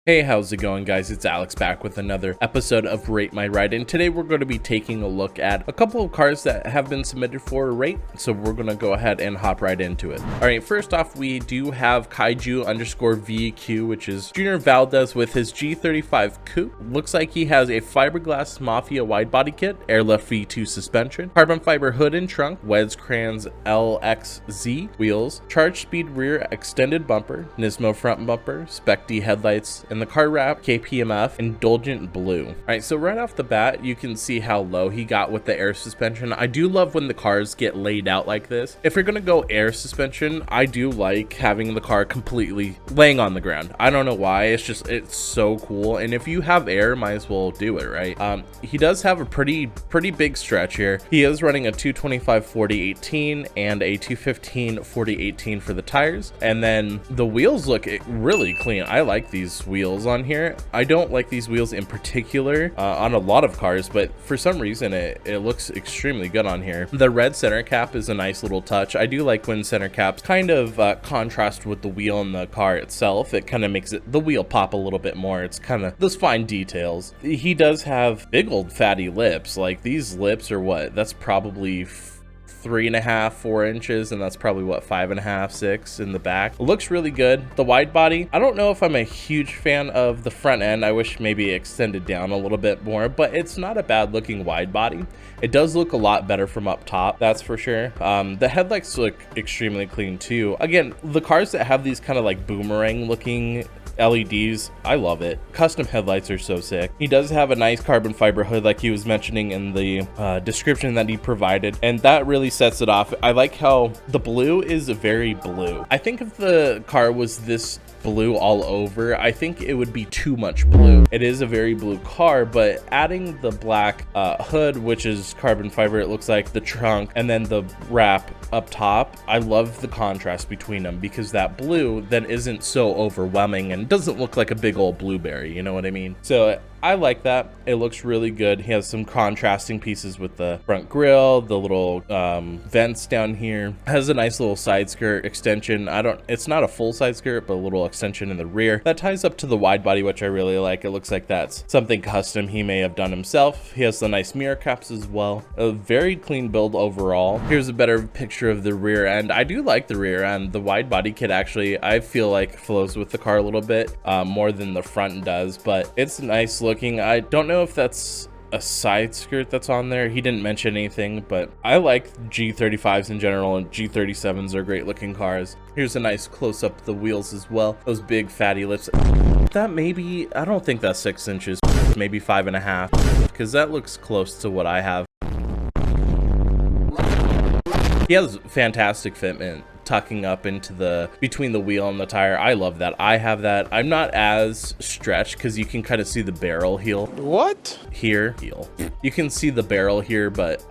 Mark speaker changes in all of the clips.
Speaker 1: Hey, how's it going, guys? It's Alex back with another episode of Rate My Ride, and today we're going to be taking a look at a couple of cars that have been submitted for a rate, so we're going to go ahead and hop right into it. All right, first off, we do have Kaiju_VQ, which is Junior Valdez with his G35 coupe. Looks like he has a fiberglass mafia wide body kit, Airlift V2 suspension, carbon fiber hood and trunk, Weds Kranze LXZ wheels, Chargespeed rear extended bumper, Nismo front bumper, SpecD headlights, and the car wrap KMPF indulgent blue. All right, so right off the bat, you can see how low he got with the air suspension. I do love when the cars get laid out like this. If you're gonna go air suspension, I do like having the car completely laying on the ground. I don't know why, it's so cool. And if you have air, might as well do it, right? He does have a pretty big stretch here. He is running a 225/40/18 and a 215/40/18 for the tires. And then the wheels look really clean. I like these wheels on here. I don't like these wheels in particular on a lot of cars, but for some reason it looks extremely good on here. The red center cap is a nice little touch. I do like when center caps kind of contrast with the wheel in the car itself. It kind of makes the wheel pop a little bit more. It's kind of those fine details. He does have big old fatty lips. Like, these lips are what? That's probably 3.5, 4 inches, and that's probably what, 5.5, 6 in the back. It looks really good. The wide body, I don't know if I'm a huge fan of the front end. I wish maybe it extended down a little bit more, but it's not a bad looking wide body. It does look a lot better from up top, that's for sure. The headlights look extremely clean too. Again, the cars that have these kind of like boomerang looking LEDs, I love it. Custom headlights are so sick. He does have a nice carbon fiber hood like he was mentioning in the description that he provided, and that really sets it off. I like how the blue is very blue. I think if the car was this blue all over, I think it would be too much blue. It is a very blue car, but adding the black hood, which is carbon fiber, it looks like, the trunk, and then the wrap up top, I love the contrast between them, because that blue then isn't so overwhelming and doesn't look like a big old blueberry, you know what I mean? So I like that. It looks really good. He has some contrasting pieces with the front grille, the little vents down here. Has a nice little side skirt extension. It's not a full side skirt, but a little extension in the rear that ties up to the wide body, which I really like. It looks like that's something custom he may have done himself. He has the nice mirror caps as well. A very clean build overall. Here's a better picture of the rear end. I do like the rear end. The wide body kit actually, I feel like, flows with the car a little bit more than the front does, but it's nice looking. I don't know if that's a side skirt that's on there. He didn't mention anything, but I like G35s in general, and G37s are great looking cars. Here's a nice close up of the wheels as well. Those big fatty lips. That maybe, I don't think that's 6 inches, maybe 5.5, because that looks close to what I have. He has fantastic fitment tucking up into between the wheel and the tire. I love that. I have that. I'm not as stretched because you can kind of see the barrel heel.
Speaker 2: What?
Speaker 1: Here. Heel. You can see the barrel here, but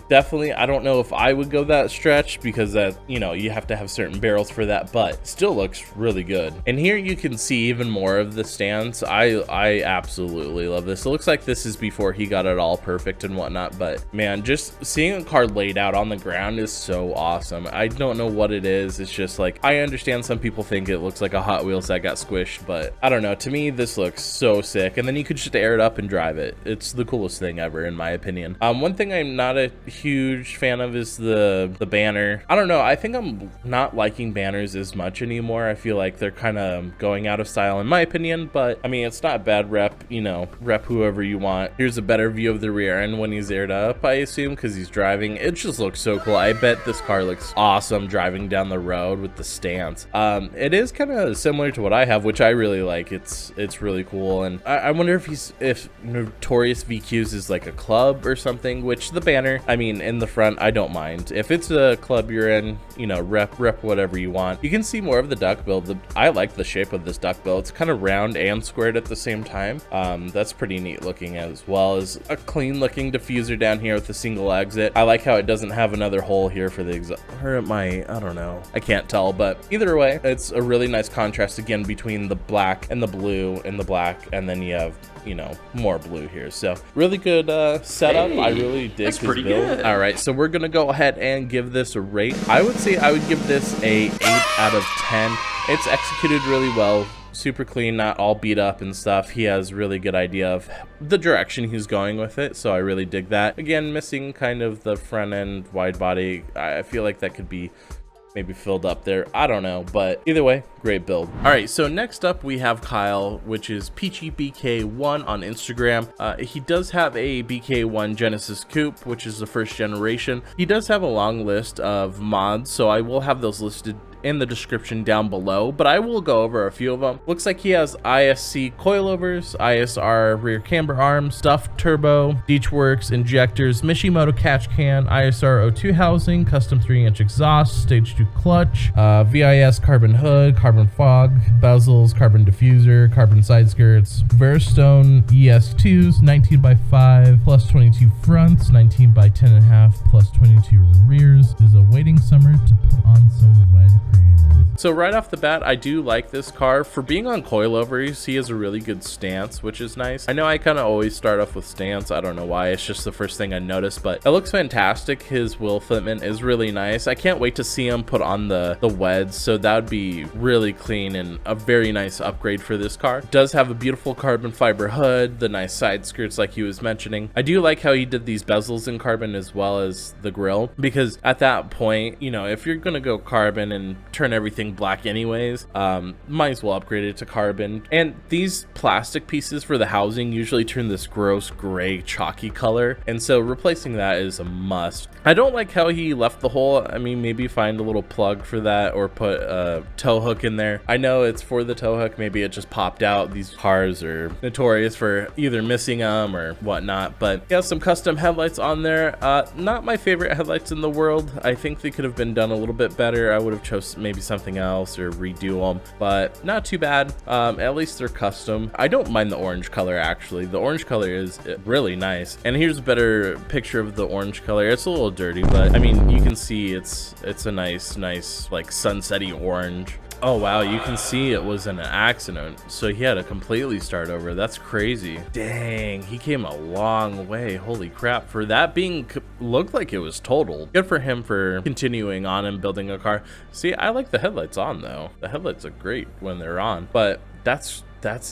Speaker 1: definitely I don't know if I would go that stretch, because that, you know, you have to have certain barrels for that, but still looks really good. And here you can see even more of the stance. I absolutely love this. It looks like this is before he got it all perfect and whatnot, but man, just seeing a car laid out on the ground is so awesome. I don't know what it is. It's just like, I understand some people think it looks like a Hot Wheels that got squished, but I don't know. To me, this looks so sick. And then you could just air it up and drive it. It's the coolest thing ever, in my opinion. One thing I'm not a huge fan of is the banner. I don't know. I think I'm not liking banners as much anymore. I feel like they're kind of going out of style, in my opinion, but I mean, it's not bad. Rep, you know, rep whoever you want. Here's a better view of the rear end when he's aired up, I assume, because he's driving. It just looks so cool. I bet this car looks awesome driving down the road with the stance. It is kind of similar to what I have, which I really like. It's really cool. And I wonder if Notorious VQs is like a club or something, which the banner, I mean, in the front, I don't mind. If it's a club you're in, you know, rep whatever you want. You can see more of the duck build. I like the shape of this duck build. It's kind of round and squared at the same time. That's pretty neat looking, as well as a clean looking diffuser down here with a single exit. I like how it doesn't have another hole here for the exhaust. Or it might, I don't know. I can't tell, but either way, it's a really nice contrast again between the black and the blue and the black, and then you have, you know, more blue here. So really good setup. I really dig his build. Good. All right, so we're gonna go ahead and give this a rate. I would say I would give this a 8 out of 10. It's executed really well. super clean, not all beat up and stuff. He has really good idea of the direction he's going with it, so I really dig that. Again, missing kind of the front end wide body. I feel like that could be maybe filled up there, I don't know, but either way, great build. All right, so next up we have Kyle, which is PeachyBK1 on Instagram. He does have a BK1 Genesis coupe, which is the first generation. He does have a long list of mods, so I will have those listed in the description down below, but I will go over a few of them. Looks like he has ISC coilovers, ISR rear camber arms, stuffed turbo, deatschwerks, injectors, Mishimoto catch can, ISR O2 housing, custom 3-inch exhaust, stage 2 clutch, VIS carbon hood, carbon fog, bezels, carbon diffuser, carbon side skirts, Verstone ES2s, 19x5 plus 22 fronts, 19 by 10.5 plus 22 rears. Is awaiting summer to put on some Weds Kranze. So right off the bat, I do like this car. For being on coilovers, he has a really good stance, which is nice. I know I kind of always start off with stance. I don't know why. It's just the first thing I noticed, but it looks fantastic. His wheel fitment is really nice. I can't wait to see him put on the Weds, so that would be really clean and a very nice upgrade for this car. It does have a beautiful carbon fiber hood, the nice side skirts like he was mentioning. I do like how he did these bezels in carbon as well as the grille, because at that point, you know, if you're gonna go carbon and turn everything black anyways, might as well upgrade it to carbon. And these plastic pieces for the housing usually turn this gross gray chalky color, and so replacing that is a must. I don't like how he left the hole. I mean, maybe find a little plug for that or put a tow hook in there. I know it's for the tow hook, maybe it just popped out. These cars are notorious for either missing them or whatnot, but he has some custom headlights on there. Not my favorite headlights in the world. I think they could have been done a little bit better. I would have chosen maybe something else or redo them, but not too bad. At least they're custom. I don't mind the orange color, actually. The orange color is really nice, and here's a better picture of the orange color. It's a little dirty, but I mean, you can see it's a nice like sunsetty orange. Oh wow, you can see it was an accident, so he had to completely start over. That's crazy. Dang, he came a long way. Holy crap. For that being looked like it was totaled. Good for him for continuing on and building a car. See, I like the headlights on though. The headlights are great when they're on, but that's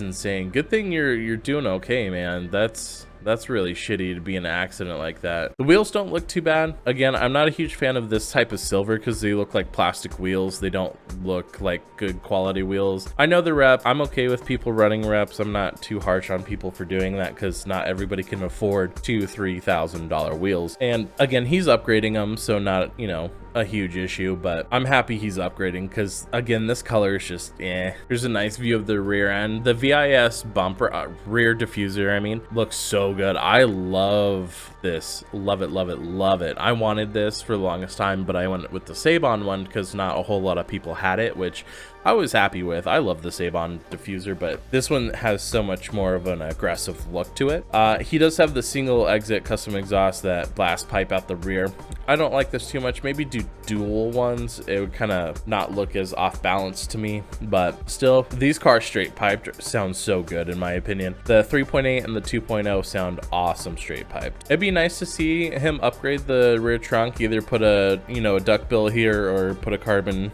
Speaker 1: insane. Good thing you're doing okay, man. That's really shitty to be in an accident like that. The wheels don't look too bad. Again, I'm not a huge fan of this type of silver because they look like plastic wheels. They don't look like good quality wheels. I know the rep. I'm okay with people running reps. I'm not too harsh on people for doing that because not everybody can afford $2,000-$3,000 wheels. And again, he's upgrading them, so not, you know, a huge issue, but I'm happy he's upgrading because again, this color is just Here's a nice view of the rear end. The VIS bumper, rear diffuser, I mean, looks so good. I love this. Love it, love it, love it. I wanted this for the longest time, but I went with the Sabon one because not a whole lot of people had it, which I was happy with. I love the Sabon diffuser, but this one has so much more of an aggressive look to it. He does have the single exit custom exhaust, that blast pipe out the rear. I don't like this too much. Maybe do dual ones. It would kind of not look as off balance to me, but still, these cars straight piped sound so good in my opinion. The 3.8 and the 2.0 sound awesome straight piped. It'd be nice to see him upgrade the rear trunk, either put a, you know, a duckbill here or put a carbon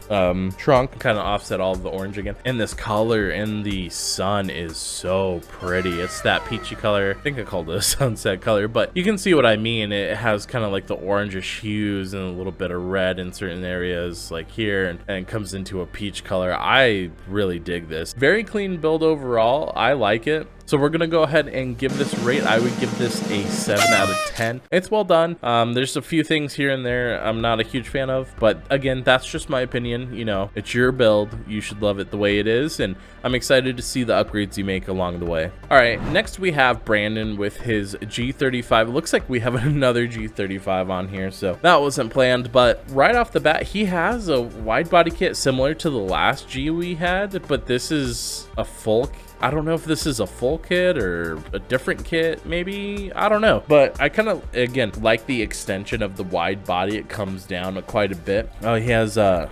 Speaker 1: trunk, kind of offset all of the orange again. And this color in the sun is so pretty. It's that peachy color. I think I called it a sunset color, but you can see what I mean. It has kind of like the orangish hues and a little bit of red in certain areas like here, and comes into a peach color. I really dig this. Very clean build overall. I like it. So we're gonna go ahead and give this rate. I would give this a 7 out of 10. It's well done. There's a few things here and there I'm not a huge fan of, but again, that's just my opinion. You know, it's your build. You should love it the way it is, and I'm excited to see the upgrades you make along the way. All right, next we have Brandon with his G35. It looks like we have another G35 on here, so that wasn't planned, but right off the bat, he has a wide body kit similar to the last G we had, but this is a full I don't know if this is a full kit or a different kit, maybe, I don't know, but I kind of, again, like the extension of the wide body. It comes down quite a bit. Oh, he has a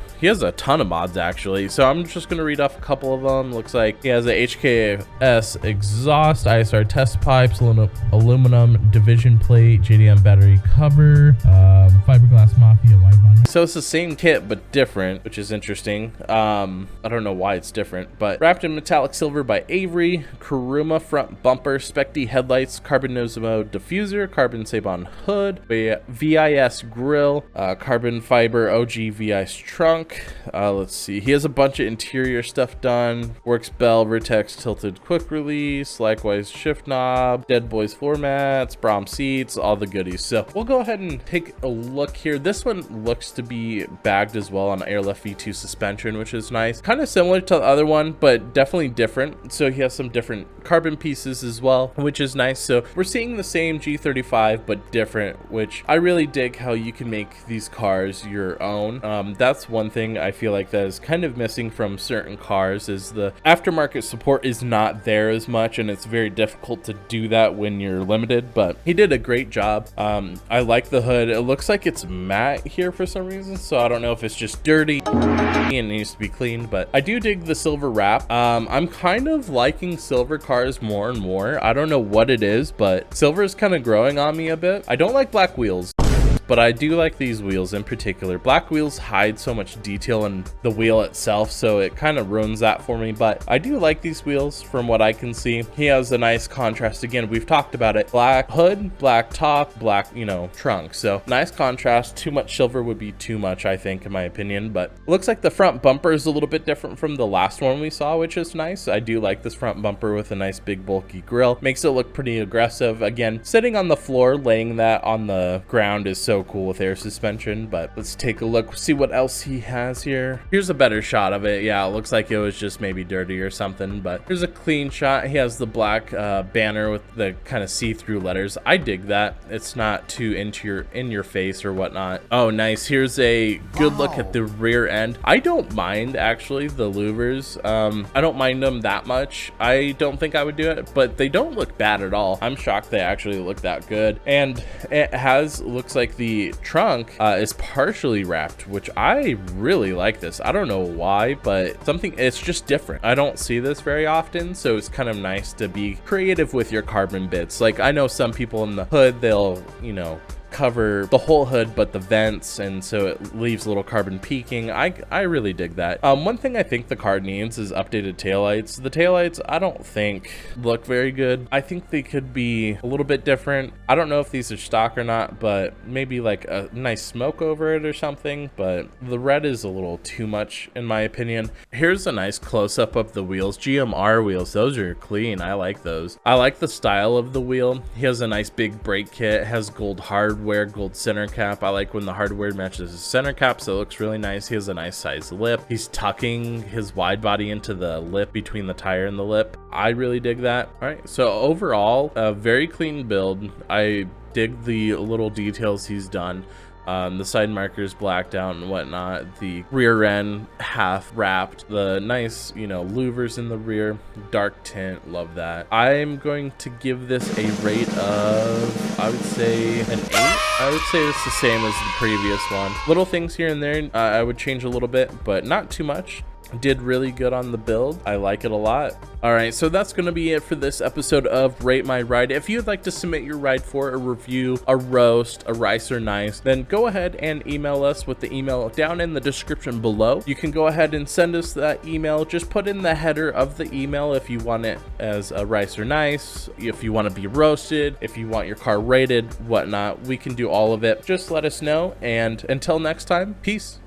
Speaker 1: ton of mods actually, so I'm just gonna read off a couple of them. Looks like he has a HKS exhaust, ISR test pipes, aluminum division plate, JDM battery cover, fiberglass mafia wide body. So it's the same kit but different, which is interesting. I don't know why it's different, but wrapped in metallic silver by Avery, Kuruma front bumper, SpecD headlights, carbon Nismo diffuser, carbon Sabon hood, VIS grill, carbon fiber OG VIS trunk. Let's see, he has a bunch of interior stuff done. Works bell, Vertex tilted quick release, likewise shift knob, Dead Boys floor mats, Brom seats, all the goodies. So we'll go ahead and take a look here. This one looks to be bagged as well on Airlift V2 suspension, which is nice. Kind of similar to the other one, but definitely different. So he has some different carbon pieces as well, which is nice. So we're seeing the same G35 but different, which I really dig how you can make these cars your own. That's one thing I feel like that is kind of missing from certain cars, is the aftermarket support is not there as much, and it's very difficult to do that when you're limited, but he did a great job. I like the hood. It looks like it's matte here for some reason, so I don't know if it's just dirty and needs to be cleaned, but I do dig the silver wrap. I'm kind of liking silver cars more and more. I don't know what it is, but silver is kind of growing on me a bit. I don't like black wheels, but I do like these wheels in particular. Black wheels hide so much detail in the wheel itself, so it kind of ruins that for me, but I do like these wheels from what I can see. He has a nice contrast. Again, we've talked about it. Black hood, black top, black, trunk. So nice contrast. Too much silver would be too much, I think, in my opinion, but it looks like the front bumper is a little bit different from the last one we saw, which is nice. I do like this front bumper with a nice big bulky grille. Makes it look pretty aggressive. Again, sitting on the floor, laying that on the ground is so cool with air suspension. But let's take a look, see what else he has here. Here's a better shot of it. Yeah, it looks like it was just maybe dirty or something, but here's a clean shot. He has the black banner with the kind of see-through letters. I dig that. It's not too in your face or whatnot. Oh, nice. Here's a good look at the rear end. I don't mind actually the louvers. I don't mind them that much. I don't think I would do it, but they don't look bad at all. I'm shocked they actually look that good. And it looks like the trunk is partially wrapped, which I really like this. I don't know why, but it's just different. I don't see this very often, so it's kind of nice to be creative with your carbon bits. Like, I know some people in the hood, they'll cover the whole hood but the vents, and so it leaves a little carbon peeking. I really dig that. One thing I think the car needs is updated taillights. The taillights I don't think look very good. I think they could be a little bit different. I don't know if these are stock or not, but maybe like a nice smoke over it or something, but the red is a little too much in my opinion. Here's a nice close-up of the wheels. GMR wheels, those are clean. I like those. I like the style of the wheel. He has a nice big brake kit, has gold hardware, gold center cap. I like when the hardware matches his center cap, so it looks really nice. He has a nice size lip. He's tucking his wide body into the lip between the tire and the lip. I really dig that. All right, so overall, a very clean build. I dig the little details he's done. The side markers blacked out and whatnot, the rear end half wrapped, the nice louvers in the rear, dark tint, love that. I'm going to give this a rate of, I would say, an 8. I would say it's the same as the previous one. Little things here and there I would change a little bit, but not too much. Did really good on the build. I like it a lot. All right, so that's going to be it for this episode of Rate My Ride. If you'd like to submit your ride for a review, a roast, a rice or nice, then go ahead and email us with the email down in the description below. You can go ahead and send us that email. Just put in the header of the email if you want it as a rice or nice, if you want to be roasted, if you want your car rated, whatnot. We can do all of it. Just let us know, and until next time, peace.